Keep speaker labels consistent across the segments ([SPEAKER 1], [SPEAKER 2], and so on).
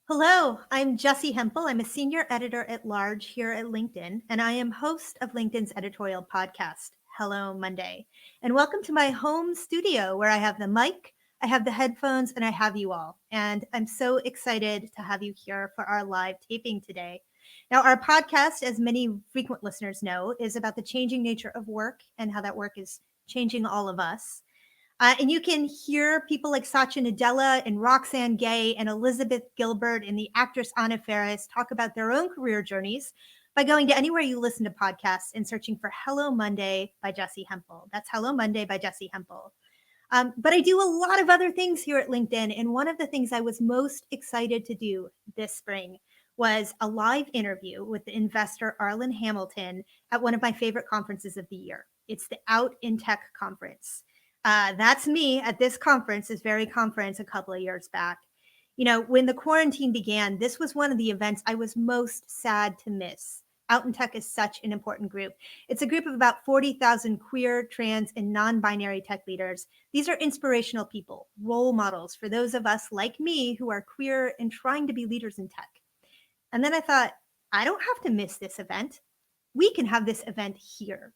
[SPEAKER 1] Hello, I'm Jessi Hempel. I'm a senior editor at large here at LinkedIn, and I am host of LinkedIn's editorial podcast, Hello Monday. And welcome to my home studio where I have the mic, I have the headphones, and I have you all. And I'm so excited to have you here for our live taping today. Now, our podcast, as many frequent listeners know, is about the changing nature of work and how that work is changing all of us. And you can hear people like Satya Nadella and Roxane Gay and Elizabeth Gilbert and the actress Anna Faris talk about their own career journeys by going to anywhere you listen to podcasts and searching for Hello Monday by Jessi Hempel. That's Hello Monday by Jessi Hempel. But I do a lot of other things here at LinkedIn. And one of the things I was most excited to do this spring was a live interview with the investor Arlan Hamilton at one of my favorite conferences of the year. It's the Out in Tech conference. That's me at this conference, this very conference a couple of years back. You know, when the quarantine began, this was one of the events I was most sad to miss. Out in Tech is such an important group. It's a group of about 40,000 queer, trans, and non-binary tech leaders. These are inspirational people, role models for those of us like me who are queer and trying to be leaders in tech. And then I thought, I don't have to miss this event. We can have this event here.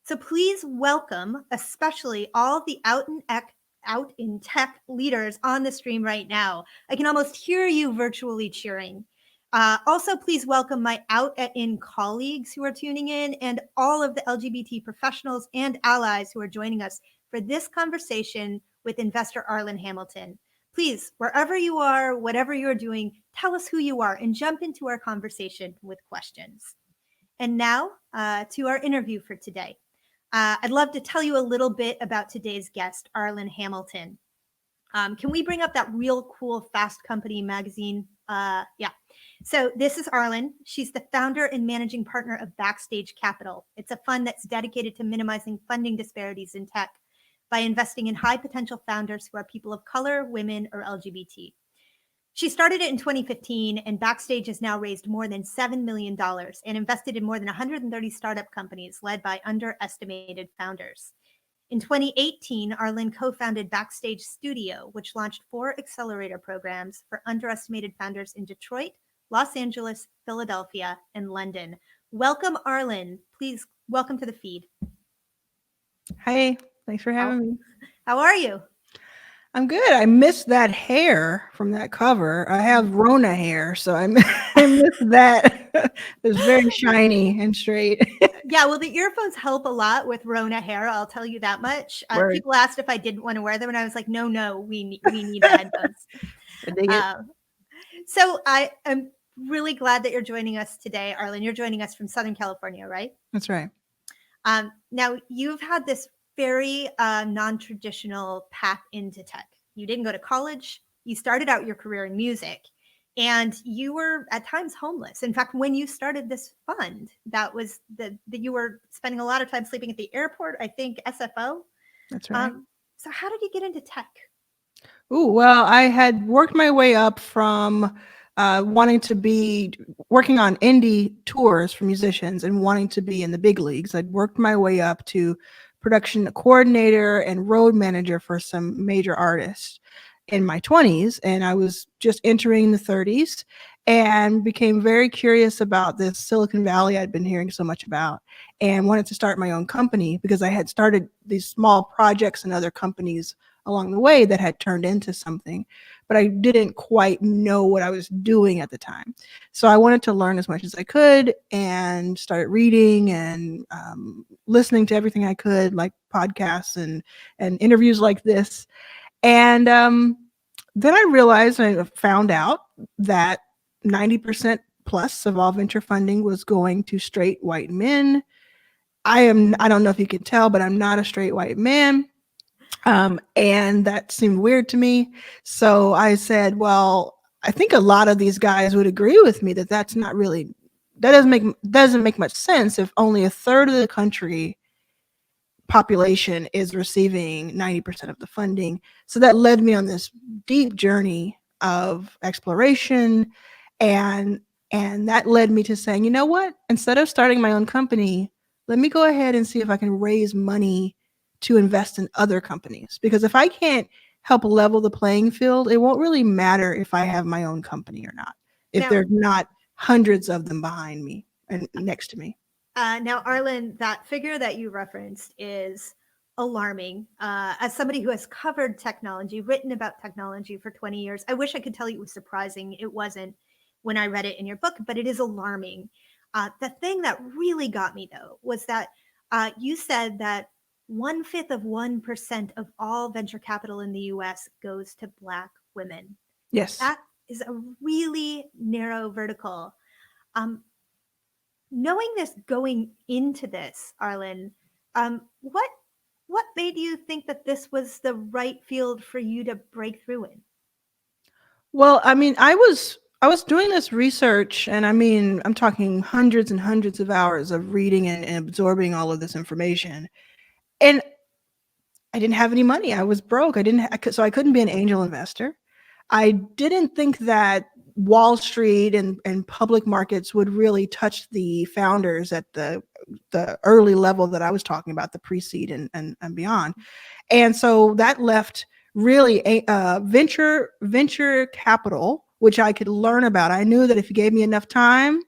[SPEAKER 1] So please welcome, especially all the Out in Tech leaders on the stream right now. I can almost hear you virtually cheering. Also, please welcome my Out at In colleagues who are tuning in and all of the LGBT professionals and allies who are joining us for this conversation with investor Arlan Hamilton. Please, wherever you are, whatever you're doing, tell us who you are and jump into our conversation with questions. And now to our interview for today. I'd love to tell you a little bit about today's guest, Arlan Hamilton. Can we bring up that real cool Fast Company magazine? Yeah. So this is Arlan. She's the founder and managing partner of Backstage Capital. It's a fund that's dedicated to minimizing funding disparities in tech by investing in high potential founders who are people of color, women, or LGBT. She started it in 2015, and Backstage has now raised more than $7 million and invested in more than 130 startup companies led by underestimated founders. In 2018, Arlan co-founded Backstage Studio, which launched 4 accelerator programs for underestimated founders in Detroit, Los Angeles, Philadelphia, and London. Welcome, Arlan. Please welcome to the feed.
[SPEAKER 2] Hey, thanks for having me.
[SPEAKER 1] How are you?
[SPEAKER 2] I'm good. I missed that hair from that cover. I have Rona hair, so I missed that. It's very shiny and straight.
[SPEAKER 1] Yeah, well, the earphones help a lot with Rona hair. I'll tell you that much. People asked if I didn't want to wear them, and I was like, no, we need the headphones.
[SPEAKER 2] I dig it.
[SPEAKER 1] So I am really glad that you're joining us today, Arlan. You're joining us from Southern California, right?
[SPEAKER 2] That's right.
[SPEAKER 1] Now, you've had this very non-traditional path into tech. You didn't go to college. You started out your career in music, and you were at times homeless. In fact, when you started this fund, that was that you were spending a lot of time sleeping at the airport, I think SFO.
[SPEAKER 2] That's right.
[SPEAKER 1] So how did you get into tech?
[SPEAKER 2] Oh, well, I had worked my way up from wanting to be working on indie tours for musicians and wanting to be in the big leagues. I'd worked my way up to production coordinator and road manager for some major artists in my 20s, and I was just entering the 30s and became very curious about this Silicon Valley I'd been hearing so much about and wanted to start my own company because I had started these small projects and other companies along the way that had turned into something, but I didn't quite know what I was doing at the time. So I wanted to learn as much as I could and started reading and listening to everything I could, like podcasts and interviews like this. And then I realized, I found out that 90% plus of all venture funding was going to straight white men. I don't know if you can tell, but I'm not a straight white man. And that seemed weird to me. So I said, well, I think a lot of these guys would agree with me that that's not really, that doesn't make much sense if only a third of the country population is receiving 90% of the funding. So that led me on this deep journey of exploration. And that led me to saying, you know what, instead of starting my own company, let me go ahead and see if I can raise money to invest in other companies. Because if I can't help level the playing field, it won't really matter if I have my own company or not, if
[SPEAKER 1] Now,
[SPEAKER 2] there's not hundreds of them behind me and next to me.
[SPEAKER 1] now, Arlan, that figure that you referenced is alarming. As somebody who has covered technology, written about technology for 20 years, I wish I could tell you it was surprising. It wasn't when I read it in your book, but it is alarming. The thing that really got me, though, was that you said that 1/5 of 1% of all venture capital in the US goes to Black women.
[SPEAKER 2] Yes.
[SPEAKER 1] That is a really narrow vertical. Um, Knowing this going into this, Arlan, what made you think that this was the right field for you to break through in?
[SPEAKER 2] Well, I mean, I was doing this research, and I mean, I'm talking hundreds and hundreds of hours of reading and absorbing all of this information. And I didn't have any money. I was broke. So I couldn't be an angel investor. I didn't think that Wall Street and public markets would really touch the founders at the early level that I was talking about, the pre-seed and beyond. And so that left really venture capital, which I could learn about. I knew that if you gave me enough time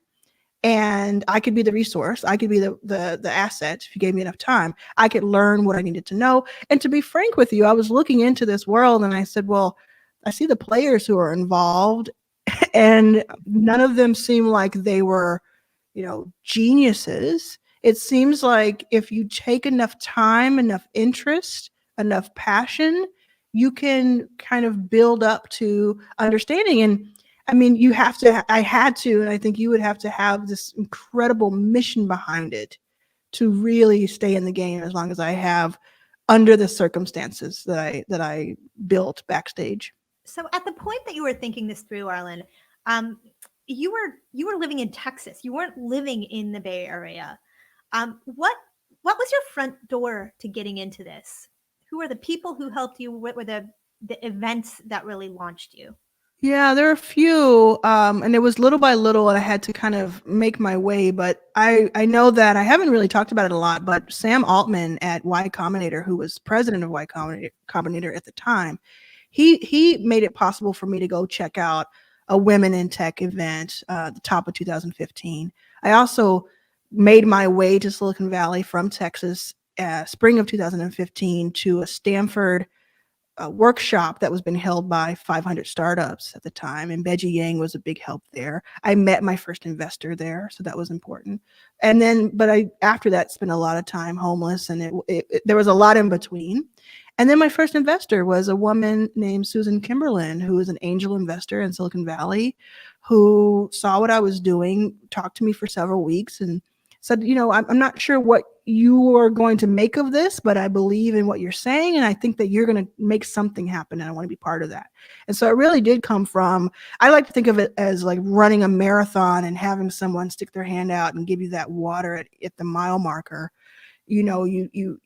[SPEAKER 2] and I could be the resource, I could be the asset. If you gave me enough time, I could learn what I needed to know. And to be frank with you, I was looking into this world and I said, well, I see the players who are involved and none of them seem like they were, geniuses. It seems like if you take enough time, enough interest, enough passion, you can kind of build up to understanding. And I mean, I had to, and I think you would have to have this incredible mission behind it to really stay in the game as long as I have under the circumstances that I built backstage.
[SPEAKER 1] So, at the point that you were thinking this through, Arlan, um, you were living in Texas. You weren't living in the Bay Area. What was your front door to getting into this? Who were the people who helped you? What were the events that really launched you?
[SPEAKER 2] Yeah, there are a few, and it was little by little, and I had to kind of make my way. But I know that I haven't really talked about it a lot. But Sam Altman at Y Combinator, who was president of Combinator at the time, he made it possible for me to go check out a Women in Tech event at the top of 2015. I also made my way to Silicon Valley from Texas, spring of 2015, to a Stanford a workshop that was being held by 500 startups at the time, and Beji Yang was a big help there. I met my first investor there, so that was important. And then, but I after that spent a lot of time homeless, and there was a lot in between. And then my first investor was a woman named Susan Kimberlin, who was an angel investor in Silicon Valley, who saw what I was doing, talked to me for several weeks, and said, I'm not sure what you are going to make of this, but I believe in what you're saying. And I think that you're going to make something happen. And I want to be part of that. And so it really did come from, I like to think of it as like running a marathon and having someone stick their hand out and give you that water at the mile marker. You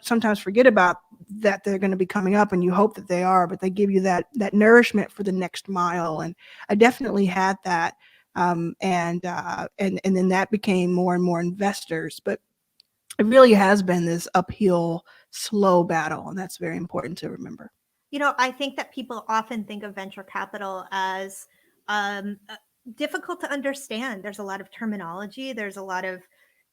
[SPEAKER 2] sometimes forget about that they're going to be coming up, and you hope that they are, but they give you that nourishment for the next mile. And I definitely had that. And then that became more and more investors, but it really has been this uphill, slow battle, and that's very important to remember.
[SPEAKER 1] I think that people often think of venture capital as difficult to understand. There's a lot of terminology, there's a lot of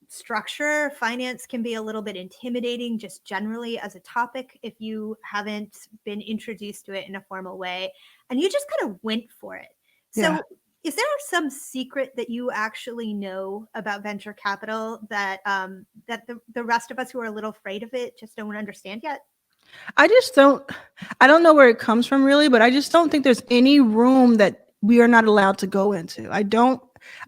[SPEAKER 1] structure. Finance can be a little bit intimidating just generally as a topic if you haven't been introduced to it in a formal way. And you just kind of went for it. So,
[SPEAKER 2] Yeah.
[SPEAKER 1] is there some secret that you actually know about venture capital that the rest of us who are a little afraid of it just don't understand yet?
[SPEAKER 2] I just don't I don't know where it comes from really, but I just don't think there's any room that we are not allowed to go into.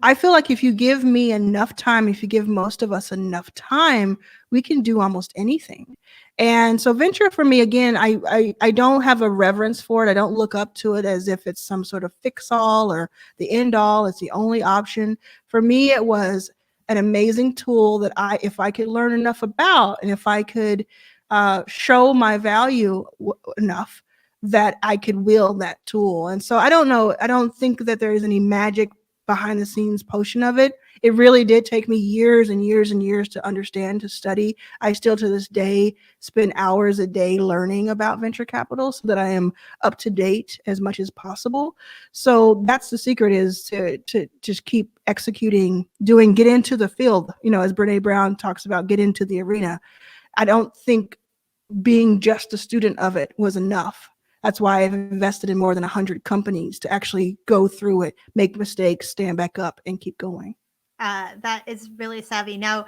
[SPEAKER 2] I feel like if you give me enough time, if you give most of us enough time, we can do almost anything. And so venture for me, again, I don't have a reverence for it. I don't look up to it as if it's some sort of fix all or the end all. It's the only option. For me, it was an amazing tool that if I could learn enough about, and if I could show my value enough, that I could wield that tool. And so I don't know. I don't think that there is any magic behind the scenes potion of it. It really did take me years and years and years to understand, to study. I still to this day spend hours a day learning about venture capital so that I am up to date as much as possible. So that's the secret, is to just keep executing, get into the field, as Brene Brown talks about, get into the arena. I don't think being just a student of it was enough. That's why I've invested in more than 100 companies to actually go through it, make mistakes, stand back up, and keep going.
[SPEAKER 1] That is really savvy. Now,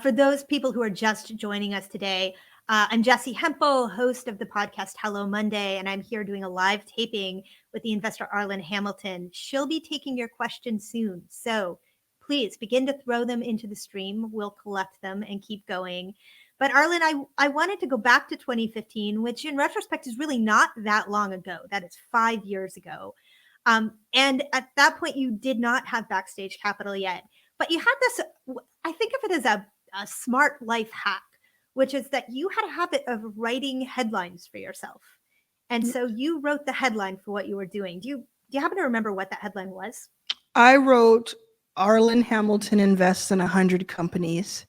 [SPEAKER 1] for those people who are just joining us today, I'm Jessi Hempel, host of the podcast Hello Monday, and I'm here doing a live taping with the investor Arlan Hamilton. She'll be taking your questions soon. So please begin to throw them into the stream. We'll collect them and keep going. But Arlan, I wanted to go back to 2015, which in retrospect is really not that long ago. That is 5 years ago. And at that point, you did not have Backstage Capital yet. But you had this, I think of it as a smart life hack, which is that you had a habit of writing headlines for yourself. And so you wrote the headline for what you were doing. Do you happen to remember what that headline was?
[SPEAKER 2] I wrote Arlan Hamilton invests in 100 companies,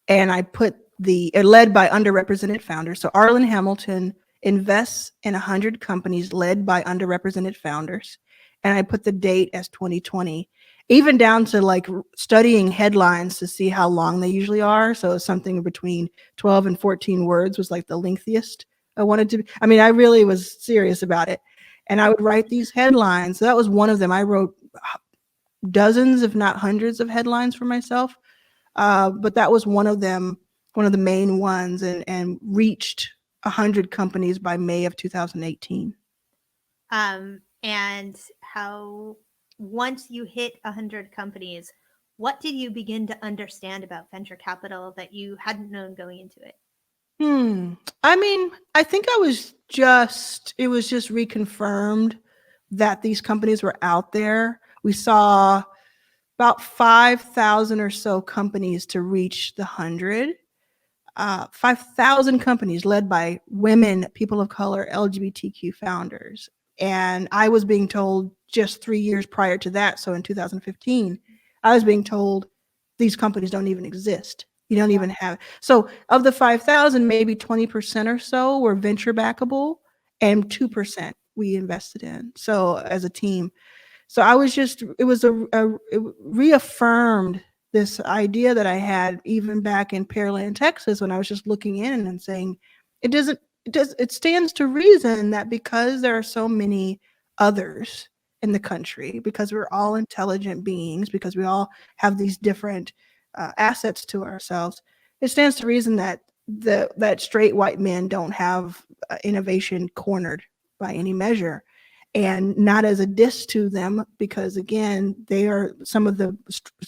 [SPEAKER 2] and I put led by underrepresented founders. So Arlan Hamilton invests in 100 companies led by underrepresented founders. And I put the date as 2020, even down to like studying headlines to see how long they usually are. So something between 12 and 14 words was like the lengthiest I wanted to be. I mean, I really was serious about it. And I would write these headlines. So that was one of them. I wrote dozens, if not hundreds, of headlines for myself. But that was one of them, one of the main ones, and reached 100 companies by May of 2018.
[SPEAKER 1] And how, once you hit 100 companies, what did you begin to understand about venture capital that you hadn't known going into it?
[SPEAKER 2] I mean, I think it was just reconfirmed that these companies were out there. We saw about 5,000 or so companies to reach the 100. 5,000 companies led by women, people of color, LGBTQ founders. And I was being told just 3 years prior to that, so in 2015, I was being told these companies don't even exist. You don't even have. So of the 5,000, maybe 20% or so were venture backable, and 2% we invested in. So as a team. So I was just, it reaffirmed this idea that I had even back in Pearland, Texas, when I was just looking in and saying, it stands to reason that because there are so many others in the country, because we're all intelligent beings, because we all have these different assets to ourselves, it stands to reason that that straight white men don't have innovation cornered by any measure. And not as a diss to them, because again, they are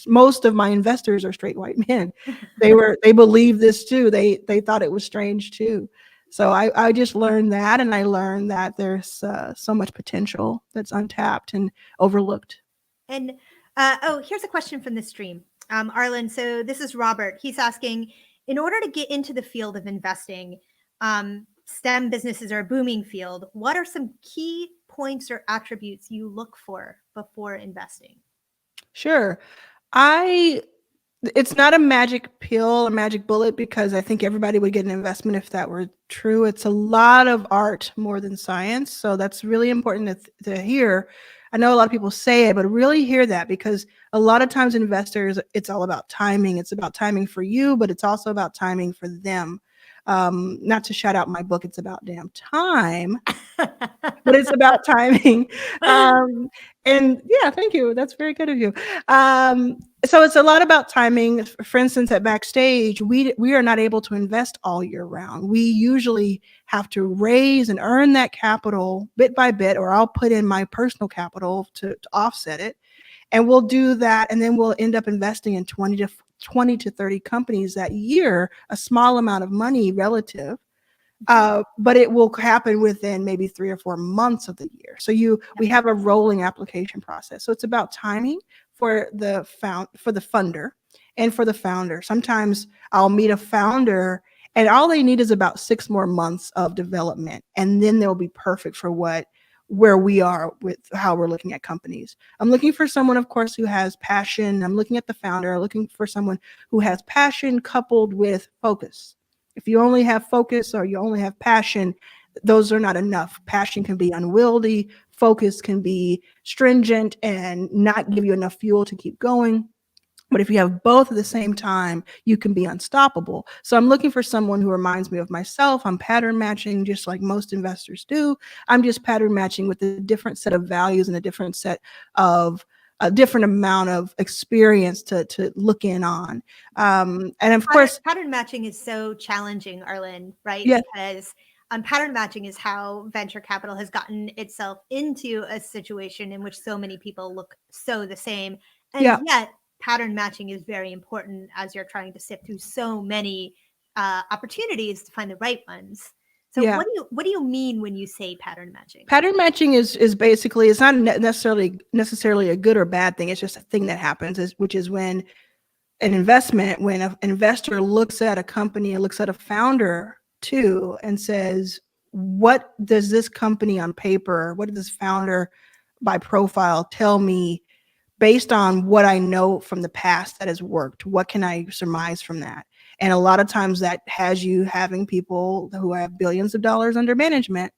[SPEAKER 2] most of my investors are straight white men. They believe this too. They thought it was strange too. So I just learned that, and I learned that there's so much potential that's untapped and overlooked.
[SPEAKER 1] And here's a question from the stream, Arlan. So this is Robert. He's asking, in order to get into the field of investing, STEM businesses are a booming field. What are some key points or attributes you look for before investing?
[SPEAKER 2] Sure. It's not a magic pill, a magic bullet, because I think everybody would get an investment if that were true. It's a lot of art more than science. So that's really important to hear. I know a lot of people say it, but really hear that, because a lot of times investors, it's all about timing. It's about timing for you, but it's also about timing for them. Not to shout out my book, it's about damn time, but it's about timing. And yeah, thank you. That's very good of you. So it's a lot about timing. For instance, at Backstage, we are not able to invest all year round. We usually have to raise and earn that capital bit by bit, or I'll put in my personal capital to offset it. And we'll do that, and then we'll end up investing in 20 to 30 companies that year, a small amount of money relative. But it will happen within maybe 3 or 4 months of the year. So we have a rolling application process. So it's about timing for the funder and for the founder. Sometimes I'll meet a founder and all they need is about 6 more months of development, and then they'll be perfect for what where we are with how we're looking at companies. I'm looking for someone, of course, who has passion. I'm looking at the founder. I'm looking for someone who has passion coupled with focus. If you only have focus or you only have passion, those are not enough. Passion can be unwieldy, focus can be stringent and not give you enough fuel to keep going. But if you have both at the same time, you can be unstoppable. So I'm looking for someone who reminds me of myself. I'm pattern matching just like most investors do. I'm just pattern matching with a different set of values and a different set of a different amount of experience to look in on. And of course,
[SPEAKER 1] Pattern matching is so challenging, Arlan, right?
[SPEAKER 2] yeah,
[SPEAKER 1] Because pattern matching is how venture capital has gotten itself into a situation in which so many people look so the same. And
[SPEAKER 2] yeah,
[SPEAKER 1] yet, pattern matching is very important as you're trying to sift through so many opportunities to find the right ones. So,
[SPEAKER 2] yeah.
[SPEAKER 1] what do you mean when you say pattern matching?
[SPEAKER 2] Pattern matching is basically, it's not necessarily a good or bad thing. It's just a thing that happens, which is when an investor looks at a company and looks at a founder too and says, what does this company on paper, what does this founder by profile tell me based on what I know from the past that has worked? What can I surmise from that? And a lot of times that has you having people who have billions of dollars under management,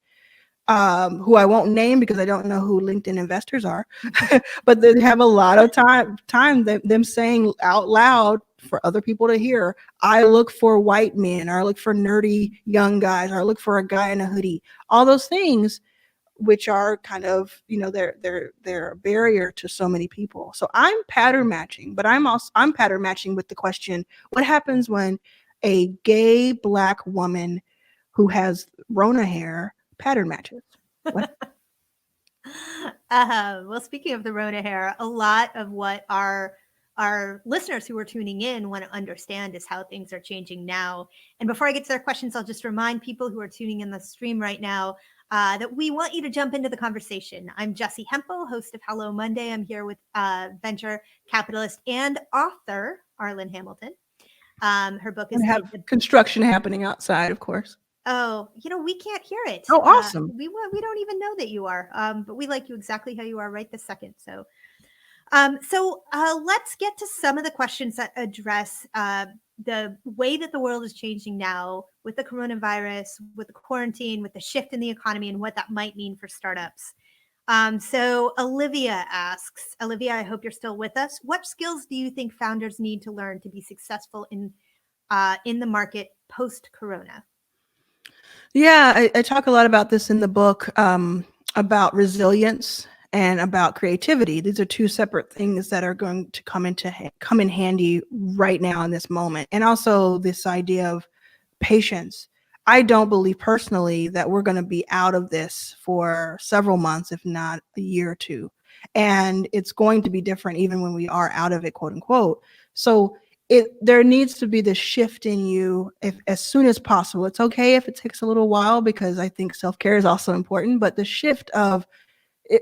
[SPEAKER 2] who I won't name because I don't know who LinkedIn investors are, but they have a lot of time them saying out loud for other people to hear, I look for white men, or I look for nerdy young guys, or I look for a guy in a hoodie. All those things, which are kind of, they're a barrier to so many people. So I'm pattern matching, but I'm pattern matching with the question, what happens when a gay Black woman who has Rona hair pattern matches? What?
[SPEAKER 1] Well, speaking of the Rona hair, a lot of what our listeners who are tuning in want to understand is how things are changing now. And before I get to their questions, I'll just remind people who are tuning in the stream right now that we want you to jump into the conversation. I'm Jessi Hempel, host of Hello Monday. I'm here with venture capitalist and author Arlan Hamilton. Her book is
[SPEAKER 2] And have construction happening outside, of course.
[SPEAKER 1] Oh, we can't hear it.
[SPEAKER 2] Oh, awesome.
[SPEAKER 1] We don't even know that you are, but we like you exactly how you are right this second. So let's get to some of the questions that address the way that the world is changing now with the coronavirus, with the quarantine, with the shift in the economy, and what that might mean for startups. So Olivia asks, Olivia, I hope you're still with us. What skills do you think founders need to learn to be successful in the market post-corona?
[SPEAKER 2] Yeah, I talk a lot about this in the book, about resilience and about creativity. These are two separate things that are going to come in handy right now in this moment. And also this idea of patience. I don't believe personally that we're going to be out of this for several months, if not a year or two. And it's going to be different even when we are out of it, quote unquote. So there needs to be this shift in you as soon as possible. It's okay if it takes a little while, because I think self-care is also important, but the shift of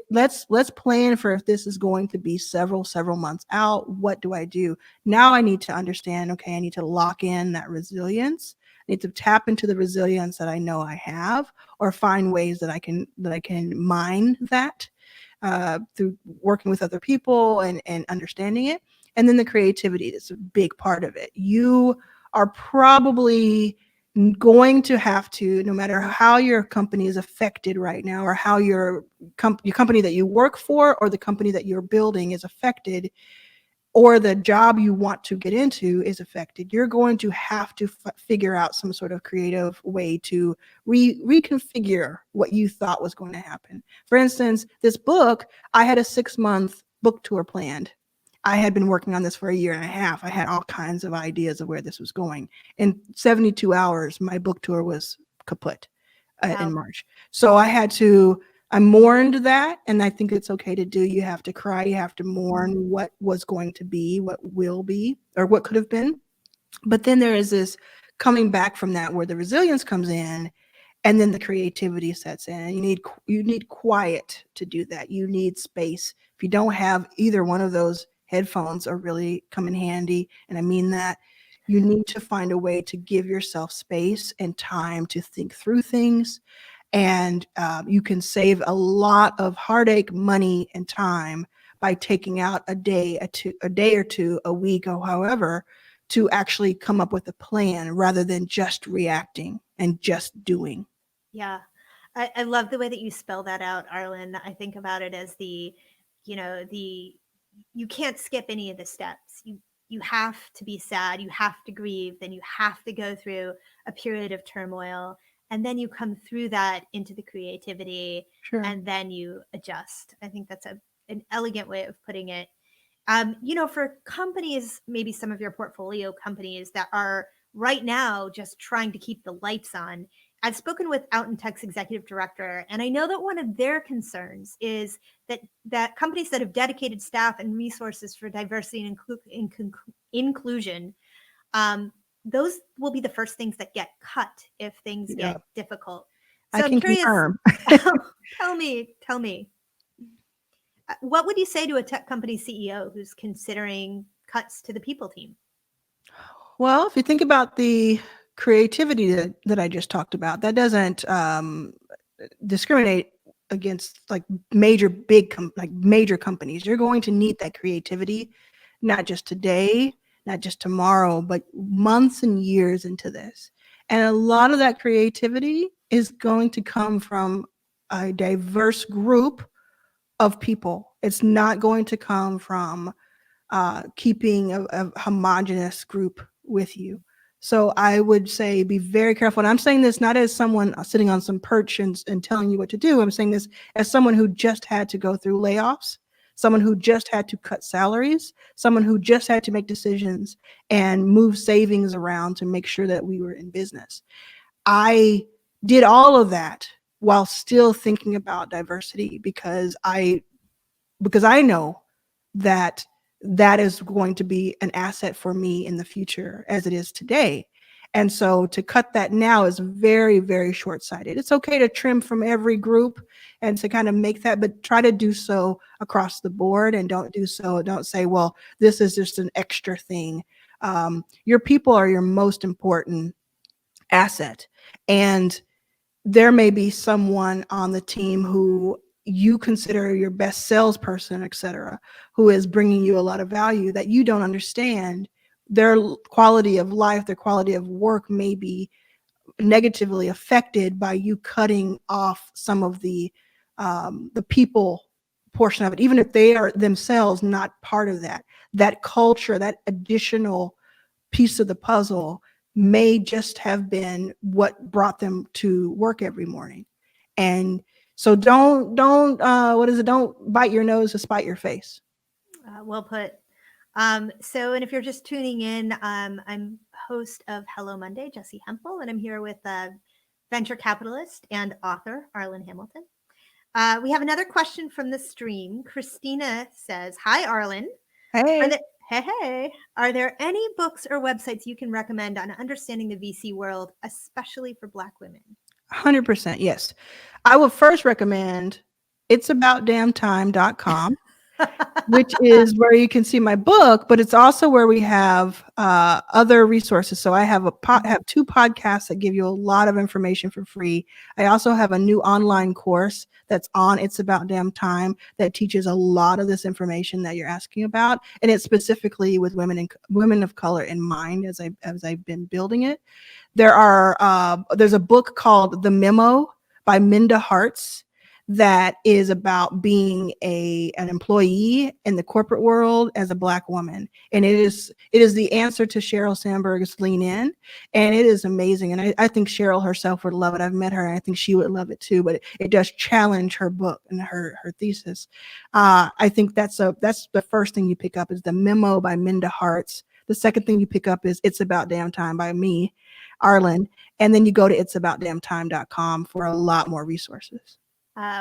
[SPEAKER 2] let's plan for, if this is going to be several months out, what do I do? Now I need to understand, okay, I need to lock in that resilience. I need to tap into the resilience that I know I have, or find ways that I can mine that through working with other people and understanding it. And then the creativity is a big part of it. You are probably going to have to, no matter how your company is affected right now, or how your company that you work for or the company that you're building is affected, or the job you want to get into is affected, you're going to have to figure out some sort of creative way to reconfigure what you thought was going to happen. For instance, this book, I had a 6-month book tour planned. I had been working on this for a year and a half. I had all kinds of ideas of where this was going. In 72 hours, my book tour was kaput in March. So I mourned that, and I think it's okay to do. You have to cry. You have to mourn what was going to be, what will be, or what could have been. But then there is this coming back from that, where the resilience comes in, and then the creativity sets in. You need quiet to do that. You need space. If you don't have either one of those, headphones are really come in handy, and I mean that. You need to find a way to give yourself space and time to think through things. And you can save a lot of heartache, money, and time by taking out a day, a day or two, a week, or however, to actually come up with a plan rather than just reacting and just doing.
[SPEAKER 1] Yeah. I love the way that you spell that out, Arlan. I think about it as the you can't skip any of the steps. You have to be sad, you have to grieve, then you have to go through a period of turmoil, and then you come through that into the creativity,
[SPEAKER 2] Sure.
[SPEAKER 1] and then you adjust. I think that's an elegant way of putting it. For companies, maybe some of your portfolio companies that are right now just trying to keep the lights on. I've spoken with Out and Tech's executive director, and I know that one of their concerns is that companies that have dedicated staff and resources for diversity and inclusion, those will be the first things that get cut if things
[SPEAKER 2] Yeah,
[SPEAKER 1] get difficult.
[SPEAKER 2] I
[SPEAKER 1] So I'm
[SPEAKER 2] can
[SPEAKER 1] curious.
[SPEAKER 2] confirm.
[SPEAKER 1] Tell me, what would you say to a tech company CEO who's considering cuts to the people team?
[SPEAKER 2] Well, if you think about the creativity that I just talked about, that doesn't discriminate against like major companies. You're going to need that creativity, not just today, not just tomorrow, but months and years into this. And a lot of that creativity is going to come from a diverse group of people. It's not going to come from keeping a homogenous group with you. So I would say be very careful. And I'm saying this not as someone sitting on some perch and telling you what to do. I'm saying this as someone who just had to go through layoffs, someone who just had to cut salaries, someone who just had to make decisions and move savings around to make sure that we were in business. I did all of that while still thinking about diversity because I know that that is going to be an asset for me in the future as it is today. And so to cut that now is very, very short sighted. It's okay to trim from every group and to kind of make that, but try to do so across the board and don't say, well, this is just an extra thing. Your people are your most important asset. And there may be someone on the team who you consider your best salesperson, et cetera, who is bringing you a lot of value that you don't understand. Their quality of life, their quality of work may be negatively affected by you cutting off some of the people portion of it, even if they are themselves not part of that. That culture, that additional piece of the puzzle may just have been what brought them to work every morning. And so don't bite your nose to spite your face.
[SPEAKER 1] Well put. And if you're just tuning in, I'm host of Hello Monday, Jessi Hempel, and I'm here with venture capitalist and author Arlan Hamilton. We have another question from the stream. Christina says, "Hi, Arlan. Are
[SPEAKER 2] Hey.
[SPEAKER 1] there hey, are there any books or websites you can recommend on understanding the VC world, especially for Black women?"
[SPEAKER 2] 100%, yes. I would first recommend itsaboutdamntime.com, which is where you can see my book, but it's also where we have other resources. So I have have 2 podcasts that give you a lot of information for free. I also have a new online course that's on It's About Damn Time that teaches a lot of this information that you're asking about, and it's specifically with women of color in mind as I've been building it. There's a book called The Memo by Minda Harts that is about being an employee in the corporate world as a Black woman. And it is the answer to Sheryl Sandberg's Lean In. And it is amazing. And I think Sheryl herself would love it. I've met her and I think she would love it too, but it does challenge her book and her thesis. I think that's the first thing you pick up is The Memo by Minda Harts. The second thing you pick up is It's About Damn Time by me, Arlan. And then you go to itsaboutdamntime.com for a lot more resources.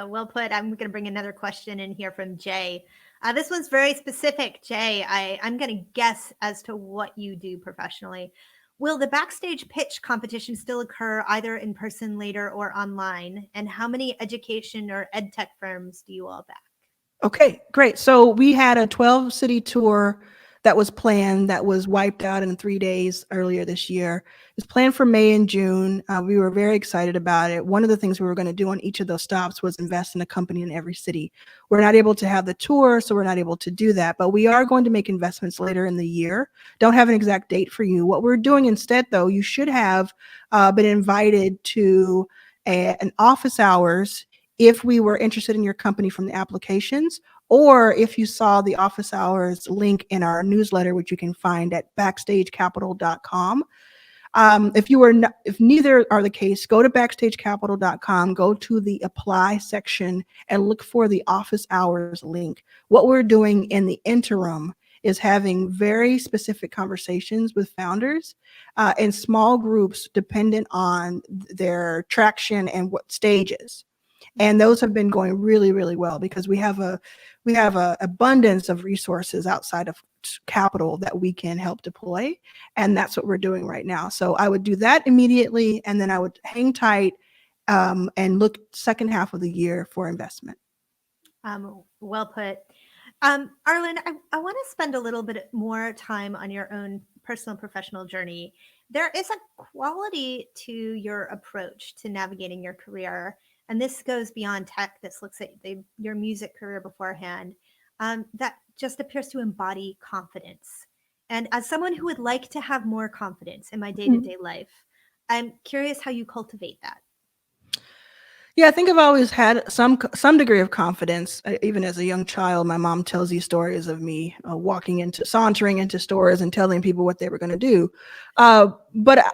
[SPEAKER 1] Well put. I'm going to bring another question in here from Jay. This one's very specific, Jay. I'm going to guess as to what you do professionally. Will the backstage pitch competition still occur either in person later or online? And how many education or ed tech firms do you all back?
[SPEAKER 2] Okay, great. So we had a 12-city tour that was planned, that was wiped out in 3 days earlier this year. It was planned for May and June. We were very excited about it. One of the things we were going to do on each of those stops was invest in a company in every city. We're not able to have the tour, so we're not able to do that, but we are going to make investments later in the year. Don't have an exact date for you. What we're doing instead, though, you should have been invited to an office hours if we were interested in your company from the applications, or if you saw the office hours link in our newsletter, which you can find at backstagecapital.com. If neither are the case, go to backstagecapital.com, go to the apply section and look for the office hours link. What we're doing in the interim is having very specific conversations with founders in small groups dependent on their traction and what stages. And those have been going really, really well because we have a abundance of resources outside of capital that we can help deploy. And that's what we're doing right now. So I would do that immediately, and then I would hang tight and look second half of the year for investment.
[SPEAKER 1] Well put. Arlan, I want to spend a little bit more time on your own personal and professional journey. There is a quality to your approach to navigating your career, and this goes beyond tech. This looks at your music career beforehand. That just appears to embody confidence. And as someone who would like to have more confidence in my day-to-day life, I'm curious how you cultivate that.
[SPEAKER 2] Yeah, I think I've always had some degree of confidence. Even as a young child, my mom tells these stories of me sauntering into stores and telling people what they were going to do. But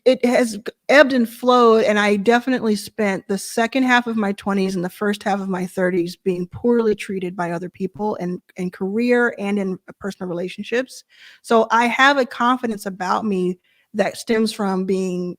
[SPEAKER 2] it has ebbed and flowed, and I definitely spent the second half of my 20s and the first half of my 30s being poorly treated by other people in career and in personal relationships. So I have a confidence about me that stems from being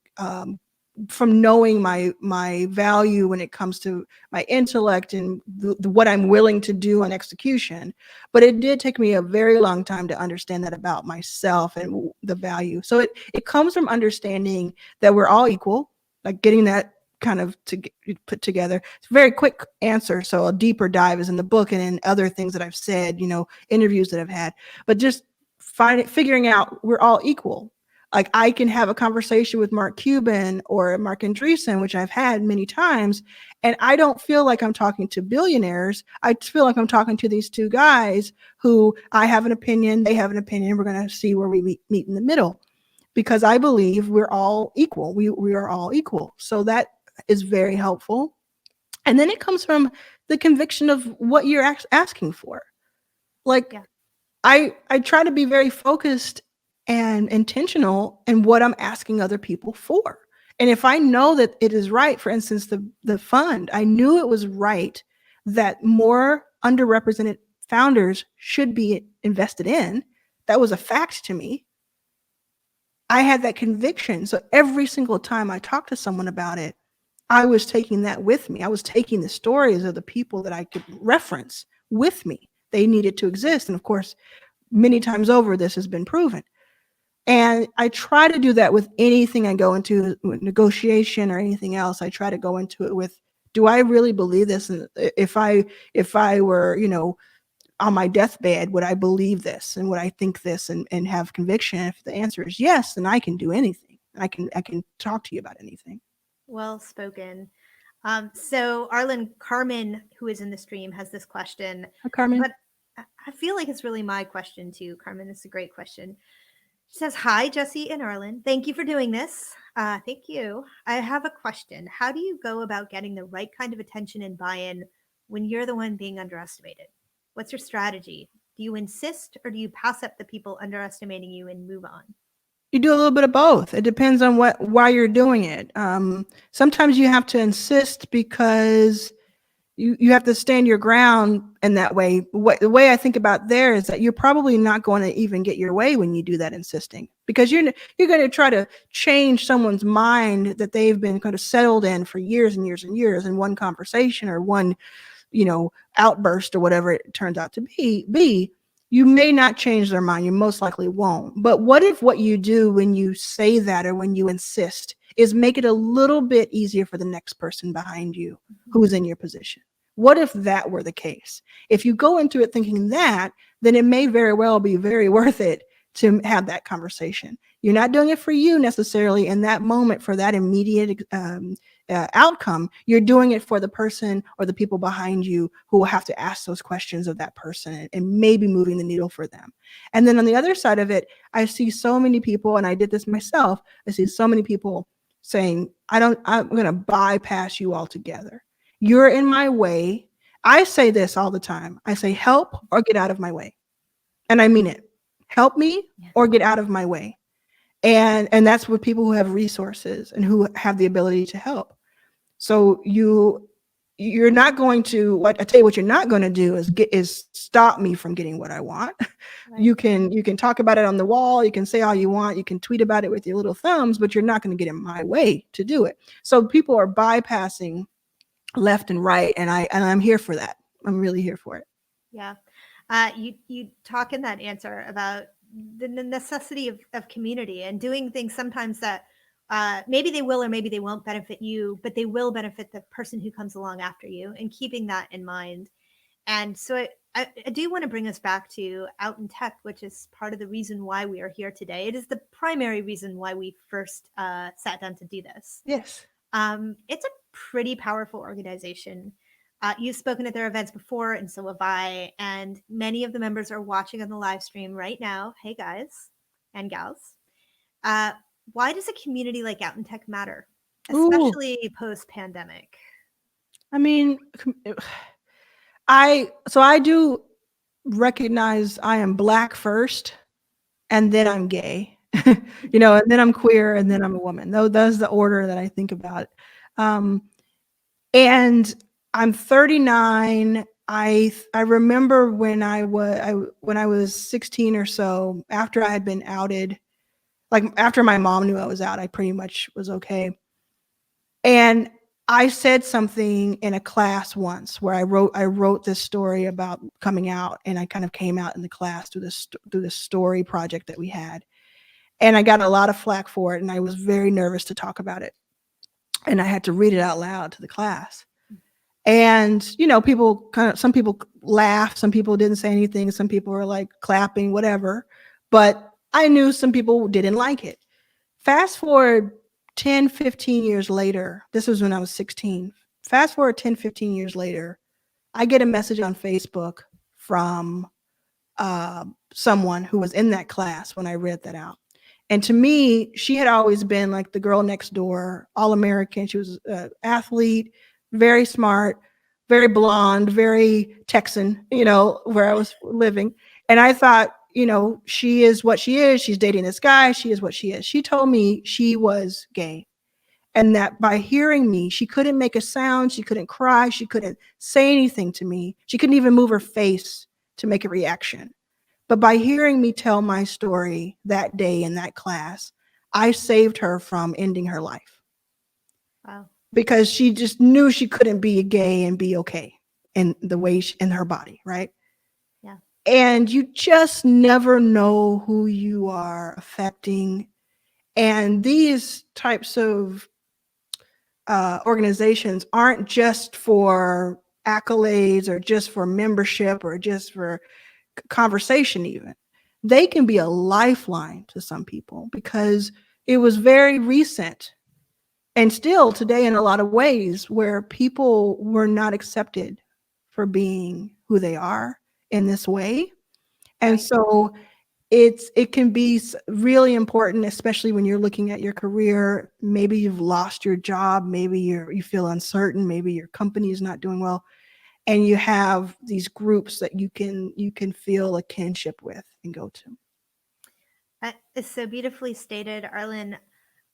[SPEAKER 2] from knowing my value when it comes to my intellect and what I'm willing to do on execution. But it did take me a very long time to understand that about myself and the value. So it comes from understanding that we're all equal, like getting that kind of to put together. It's a very quick answer. So a deeper dive is in the book and in other things that I've said, interviews that I've had, but just figuring out we're all equal. Like I can have a conversation with Mark Cuban or Mark Andreessen, which I've had many times, and I don't feel like I'm talking to billionaires. I feel like I'm talking to these two guys who I have an opinion, they have an opinion. We're going to see where we meet in the middle, because I believe we're all equal. We are all equal. So that is very helpful. And then it comes from the conviction of what you're asking for. Like, yeah. I try to be very focused and intentional in what I'm asking other people for. And if I know that it is right, for instance, the fund, I knew it was right that more underrepresented founders should be invested in. That was a fact to me. I had that conviction. So every single time I talked to someone about it, I was taking that with me. I was taking the stories of the people that I could reference with me. They needed to exist. And of course, many times over, this has been proven. And I try to do that with anything I go into, negotiation or anything else. I try to go into it with, do I really believe this? And if I were, on my deathbed, would I believe this and would I think this and have conviction? If the answer is yes, then I can do anything. I can talk to you about anything.
[SPEAKER 1] Well spoken. So Arlan, Carmen, who is in the stream, has this question.
[SPEAKER 2] Hi, Carmen.
[SPEAKER 1] But I feel like it's really my question too. Carmen, it's a great question. She says, hi, Jessi and Arlan. Thank you for doing this. Thank you. I have a question. How do you go about getting the right kind of attention and buy-in when you're the one being underestimated? What's your strategy? Do you insist or do you pass up the people underestimating you and move on?
[SPEAKER 2] You do a little bit of both. It depends on why you're doing it. Sometimes you have to insist because you have to stand your ground in that way. The way I think about there is that you're probably not going to even get your way when you do that insisting, because you're going to try to change someone's mind that they've been kind of settled in for years and years and years in one conversation or one, outburst or whatever it turns out to be. You may not change their mind. You most likely won't. But what if what you do when you say that or when you insist is make it a little bit easier for the next person behind you who's in your position? What if that were the case? If you go into it thinking that, then it may very well be very worth it to have that conversation. You're not doing it for you necessarily in that moment for that immediate outcome. You're doing it for the person or the people behind you who will have to ask those questions of that person and maybe moving the needle for them. And then on the other side of it, I see so many people, and I did this myself. I see so many people saying, I'm going to bypass you altogether. You're in my way. I say this all the time. I say, help or get out of my way. And I mean it. Help me or get out of my way. And that's with people who have resources and who have the ability to help. So you're not going to, what I tell you, what you're not going to do is stop me from getting what I want. Right. You can talk about it on the wall. You can say all you want. You can tweet about it with your little thumbs, but you're not going to get in my way to do it. So people are bypassing left and right, and I'm here for that. I'm really here for it.
[SPEAKER 1] Yeah. You talk in that answer about the necessity of community and doing things sometimes that maybe they will or maybe they won't benefit you, but they will benefit the person who comes along after you, and keeping that in mind. And so I do want to bring us back to Out in Tech, which is part of the reason why we are here today. It is the primary reason why we first sat down to do this.
[SPEAKER 2] Yes.
[SPEAKER 1] It's a pretty powerful organization. You've spoken at their events before, and so have I. And many of the members are watching on the live stream right now. Hey, guys and gals. Why does a community like Out in Tech matter, especially post-pandemic?
[SPEAKER 2] I mean, I do recognize I am Black first, and then I'm gay, and then I'm queer, and then I'm a woman. Though that's the order that I think about it. And I'm 39. I remember when I was 16 or so, after I had been outed, like after my mom knew I was out, I pretty much was okay. And I said something in a class once where I wrote this story about coming out, and I kind of came out in the class through this story project that we had. And I got a lot of flack for it, and I was very nervous to talk about it. And I had to read it out loud to the class. And, some people laughed, some people didn't say anything, some people were like clapping, whatever. But I knew some people didn't like it. Fast forward 10, 15 years later, this was when I was 16. Fast forward 10, 15 years later, I get a message on Facebook from someone who was in that class when I read that out. And to me, she had always been like the girl next door, all American. She was an athlete, very smart, very blonde, very Texan, where I was living. And I thought, she is what she is. She's dating this guy. She is what she is. She told me she was gay. And that by hearing me, she couldn't make a sound. She couldn't cry. She couldn't say anything to me. She couldn't even move her face to make a reaction. But by hearing me tell my story that day in that class, I saved her from ending her life.
[SPEAKER 1] Wow.
[SPEAKER 2] Because she just knew she couldn't be gay and be okay in the way in her body, right?
[SPEAKER 1] Yeah.
[SPEAKER 2] And you just never know who you are affecting. And these types of organizations aren't just for accolades or just for membership or just for conversation even. They can be a lifeline to some people because it was very recent and still today in a lot of ways where people were not accepted for being who they are in this way. And right. So it can be really important, especially when you're looking at your career. Maybe you've lost your job, maybe you feel uncertain, maybe your company is not doing well, and you have these groups that you can feel a kinship with and go to.
[SPEAKER 1] It's so beautifully stated, Arlan.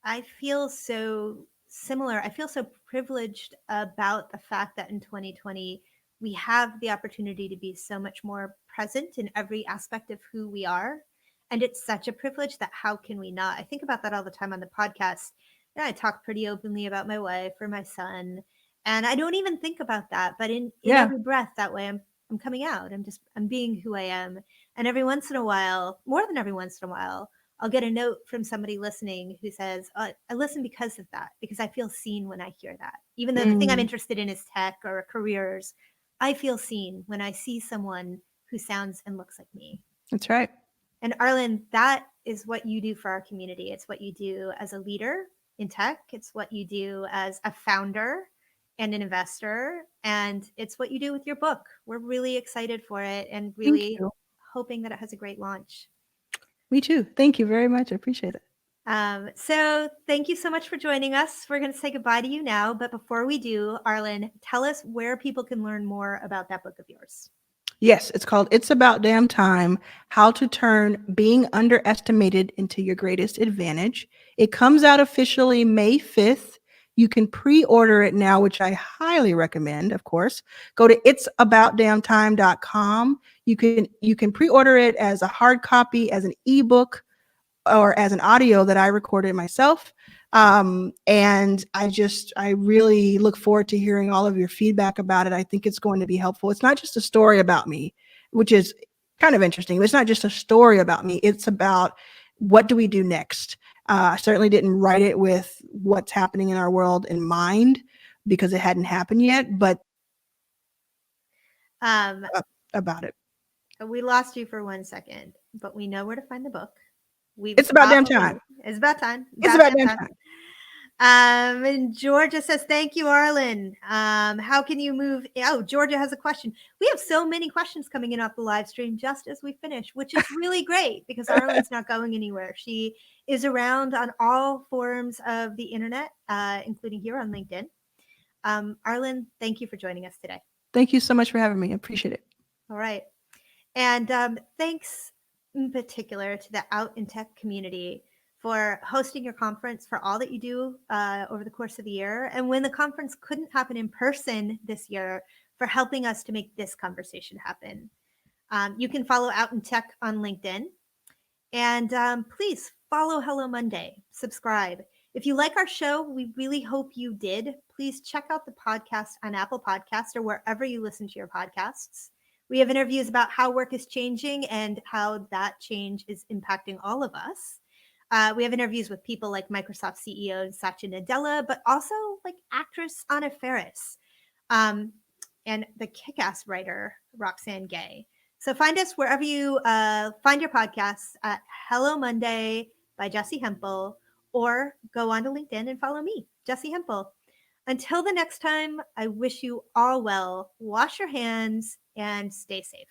[SPEAKER 1] I feel so similar. I feel so privileged about the fact that in 2020 we have the opportunity to be so much more present in every aspect of who we are. And it's such a privilege that how can we not? I think about that all the time on the podcast. I talk pretty openly about my wife or my son, and I don't even think about that. But in every breath, that way I'm coming out. I'm being who I am. And every once in a while, more than every once in a while, I'll get a note from somebody listening who says, I listen because of that, because I feel seen when I hear that. Even though the thing I'm interested in is tech or careers, I feel seen when I see someone who sounds and looks like me.
[SPEAKER 2] That's right.
[SPEAKER 1] And Arlan, that is what you do for our community. It's what you do as a leader in tech, it's what you do as a founder and an investor, and it's what you do with your book. We're really excited for it and
[SPEAKER 2] Thank
[SPEAKER 1] really
[SPEAKER 2] you.
[SPEAKER 1] hoping that it has a great launch.
[SPEAKER 2] Me too. Thank you very much. I appreciate it.
[SPEAKER 1] So thank you so much for joining us. We're going to say goodbye to you now. But before we do, Arlan, tell us where people can learn more about that book of yours.
[SPEAKER 2] Yes, it's called It's About Damn Time: How to Turn Being Underestimated into Your Greatest Advantage. It comes out officially May 5th. You can pre-order it now, which I highly recommend, of course. Go to itsaboutdamntime.com. You can pre-order it as a hard copy, as an ebook, or as an audio that I recorded myself. And I really look forward to hearing all of your feedback about it. I think it's going to be helpful. It's not just a story about me, which is kind of interesting. It's not just a story about me. It's about what do we do next? I certainly didn't write it with what's happening in our world in mind because it hadn't happened yet, but about it.
[SPEAKER 1] We lost you for 1 second, but we know where to find the book.
[SPEAKER 2] It's about damn time.
[SPEAKER 1] It's about time.
[SPEAKER 2] It's about damn time.
[SPEAKER 1] And Georgia says, thank you, Arlan. How can you move? Oh, Georgia has a question. We have so many questions coming in off the live stream just as we finish, which is really great because Arlan's not going anywhere. She is around on all forms of the internet, including here on LinkedIn. Arlan, thank you for joining us today.
[SPEAKER 2] Thank you so much for having me. I appreciate it.
[SPEAKER 1] All right. And thanks in particular to the Out in Tech community for hosting your conference, for all that you do over the course of the year. And when the conference couldn't happen in person this year, for helping us to make this conversation happen. You can follow Out in Tech on LinkedIn. And please follow Hello Monday, subscribe. If you like our show, we really hope you did. Please check out the podcast on Apple Podcasts or wherever you listen to your podcasts. We have interviews about how work is changing and how that change is impacting all of us. We have interviews with people like Microsoft CEO Satya Nadella, but also like actress Anna Faris and the kick-ass writer Roxane Gay. So find us wherever you find your podcasts at Hello Monday by Jessi Hempel, or go on to LinkedIn and follow me, Jessi Hempel. Until the next time, I wish you all well. Wash your hands and stay safe.